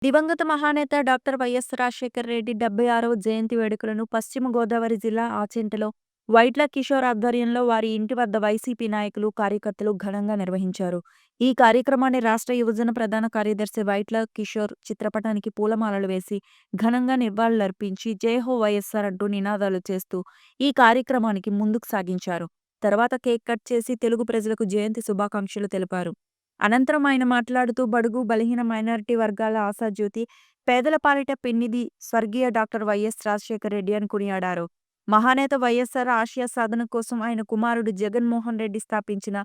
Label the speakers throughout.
Speaker 1: దివంగత మహానేత doctor YS Rajasekhara Reddy 76వ జయంతి వేడుకలను పశ్చిమ గోదావరి జిల్లా ఆచెంటలో వైట్ల కిషోర్ ఆధ్వర్యంలో వారి ఇంటి వద్ద వైసీపీ నాయకులు, కార్యకర్తలు ఘనంగా నిర్వహించారు. ఈ కార్యక్రమాన్ని రాష్ట్ర యువజన ప్రధాన కార్యదర్శి వైట్ల కిషోర్ చిత్రపటానికి పూలమాలలు వేసి ఘనంగా నివాళులర్పించి జై హో వైఎస్ఆర్ అంటూ నినాదాలు చేస్తూ ఈ కార్యక్రమానికి ముందుకు సాగించారు. తర్వాత కేక్ కట్ చేసి తెలుగు ప్రజలకు జయంతి శుభాకాంక్షలు తెలిపారు. అనంతరం ఆయన మాట్లాడుతూ బడుగు బలహీన మైనారిటీ వర్గాల ఆశాజ్యోతి, పేదల పాలిట పెన్నిధి స్వర్గీయ డాక్టర్ వైఎస్ రాజశేఖర రెడ్డి అని కొనియాడారు. మహానేత వైఎస్ఆర్ ఆశయ సాధన కోసం ఆయన కుమారుడు జగన్మోహన్ రెడ్డి స్థాపించిన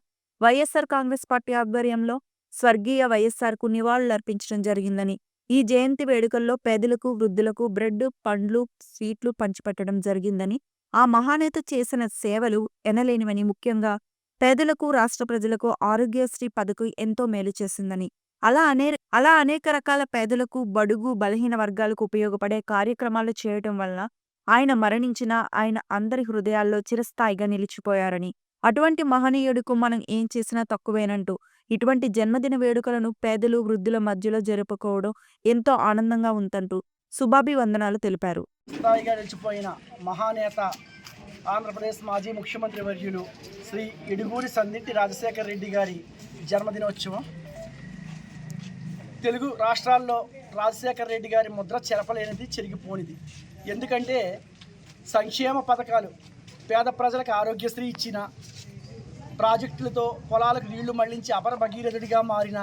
Speaker 1: వైఎస్ఆర్ కాంగ్రెస్ పార్టీ ఆధ్వర్యంలో స్వర్గీయ వైఎస్ఆర్కు నివాళులర్పించడం జరిగిందని, ఈ జయంతి వేడుకల్లో పేదలకు, వృద్ధులకు బ్రెడ్, పండ్లు, స్వీట్లు పంచిపెట్టడం జరిగిందని, ఆ మహానేత చేసిన సేవలు ఎనలేనివని, ముఖ్యంగా పేదలకు, రాష్ట్ర ప్రజలకు ఆరోగ్యశ్రీ పథకం ఎంతో మేలు చేసిందని, అలా అనేక రకాల పేదలకు, బడుగు బలహీన వర్గాలకు ఉపయోగపడే కార్యక్రమాలు చేయటం వలన ఆయన మరణించినా ఆయన అందరి హృదయాల్లో చిరస్థాయిగా నిలిచిపోయారని, అటువంటి మహనీయుడికి మనం ఏం చేసినా తక్కువేనంటూ, ఇటువంటి జన్మదిన వేడుకలను పేదలు, వృద్ధుల మధ్యలో జరుపుకోవడం ఎంతో ఆనందంగా ఉందంటూ శుభాభివందనాలు తెలిపారు.
Speaker 2: స్థాయిగా నిలిచిపోయిన మహానేత ఆంధ్రప్రదేశ్ మాజీ ముఖ్యమంత్రి వర్యులు శ్రీ ఇడుగూరి సందింటి రాజశేఖర రెడ్డి గారి జన్మదినోత్సవం. తెలుగు రాష్ట్రాల్లో రాజశేఖర రెడ్డి గారి ముద్ర చెరపలేనిది, చెరిగిపోనిది. ఎందుకంటే సంక్షేమ పథకాలు, పేద ప్రజలకు ఆరోగ్యశ్రీ ఇచ్చిన, ప్రాజెక్టులతో పొలాలకు నీళ్లు మళ్లించి అపర భగీరథుడిగా మారిన,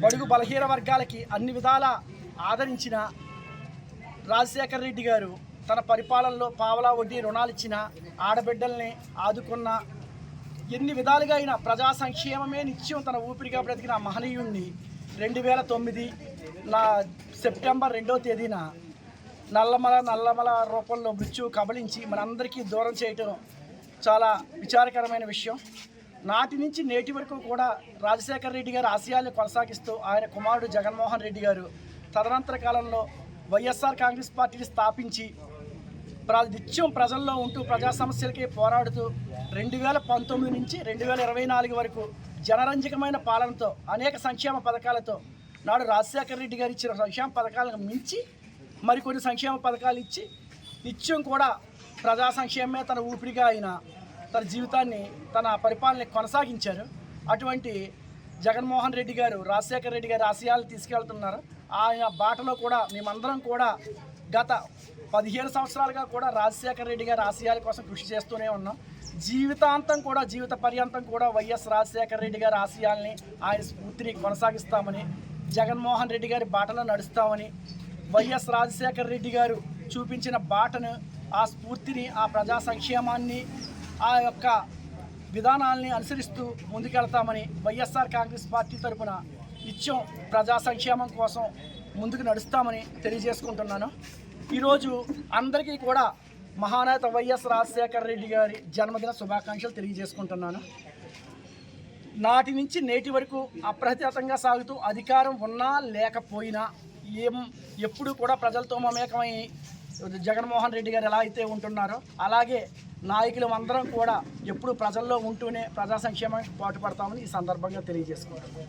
Speaker 2: బడుగు బలహీన వర్గాలకి అన్ని విధాలా ఆదరించిన రాజశేఖర రెడ్డి గారు తన పరిపాలనలో పావలా వడ్డీ రుణాలు ఇచ్చిన, ఆడబిడ్డల్ని ఆదుకున్న, ఎన్ని విధాలుగా అయినా ప్రజా సంక్షేమమే నిత్యం తన ఊపిరిగా బ్రతికిన మహనీయుణ్ణి 2009 సెప్టెంబర్ 2వ తేదీన నల్లమల రూపంలో మృత్యువు కబళించి మనందరికీ దూరం చేయటం చాలా విచారకరమైన విషయం. నాటి నుంచి నేటి వరకు కూడా రాజశేఖర రెడ్డి గారి ఆశయాలను కొనసాగిస్తూ ఆయన కుమారుడు జగన్మోహన్ రెడ్డి గారు తదనంతర కాలంలో వైఎస్ఆర్ కాంగ్రెస్ పార్టీని స్థాపించి నిత్యం ప్రజల్లో ఉంటూ ప్రజా సమస్యలకి పోరాడుతూ 2019 నుంచి 2024 వరకు జనరంజకమైన పాలనతో, అనేక సంక్షేమ పథకాలతో, నాడు రాజశేఖర రెడ్డి గారు ఇచ్చిన సంక్షేమ పథకాలను మించి మరికొన్ని సంక్షేమ పథకాలు ఇచ్చి నిత్యం కూడా ప్రజా సంక్షేమమే తన ఊపిరిగా అయిన తన జీవితాన్ని, తన పరిపాలన కొనసాగించారు. అటువంటి జగన్మోహన్ రెడ్డి గారు రాజశేఖర రెడ్డి గారి ఆశయాలు తీసుకెళ్తున్నారు. ఆయన బాటలో కూడా మేమందరం కూడా గత 15 సంవత్సరాలుగా కూడా రాజశేఖర రెడ్డి గారి ఆశయాల కోసం కృషి చేస్తూనే ఉన్నాం. జీవిత పర్యంతం కూడా వైఎస్ రాజశేఖర రెడ్డి గారి ఆశయాల్ని, ఆయన స్ఫూర్తిని కొనసాగిస్తామని, జగన్మోహన్ రెడ్డి గారి బాటలో నడుస్తామని, వైఎస్ రాజశేఖర రెడ్డి గారు చూపించిన బాటను, ఆ స్ఫూర్తిని, ఆ ప్రజా సంక్షేమాన్ని, ఆ యొక్క విధానాల్ని అనుసరిస్తూ ముందుకెళ్తామని వైఎస్ఆర్ కాంగ్రెస్ పార్టీ తరఫున నిత్యం ప్రజా సంక్షేమం కోసం ముందుకు నడుస్తామని తెలియజేసుకుంటున్నాను. ఈరోజు అందరికీ కూడా మహానేత వైఎస్ రాజశేఖర రెడ్డి గారి జన్మదిన శుభాకాంక్షలు తెలియజేసుకుంటున్నాను. నాటి నుంచి నేటి వరకు అప్రతిహతంగా సాగుతూ అధికారం ఉన్నా లేకపోయినా ఎప్పుడు కూడా ప్రజలతో మమేకమై జగన్మోహన్ రెడ్డి గారు ఎలా అయితే ఉంటున్నారో అలాగే నాయకులు అందరం కూడా ఎప్పుడు ప్రజల్లో ఉంటూనే ప్రజా సంక్షేమానికి పాటుపడతామని ఈ సందర్భంగా తెలియజేసుకుంటున్నాం.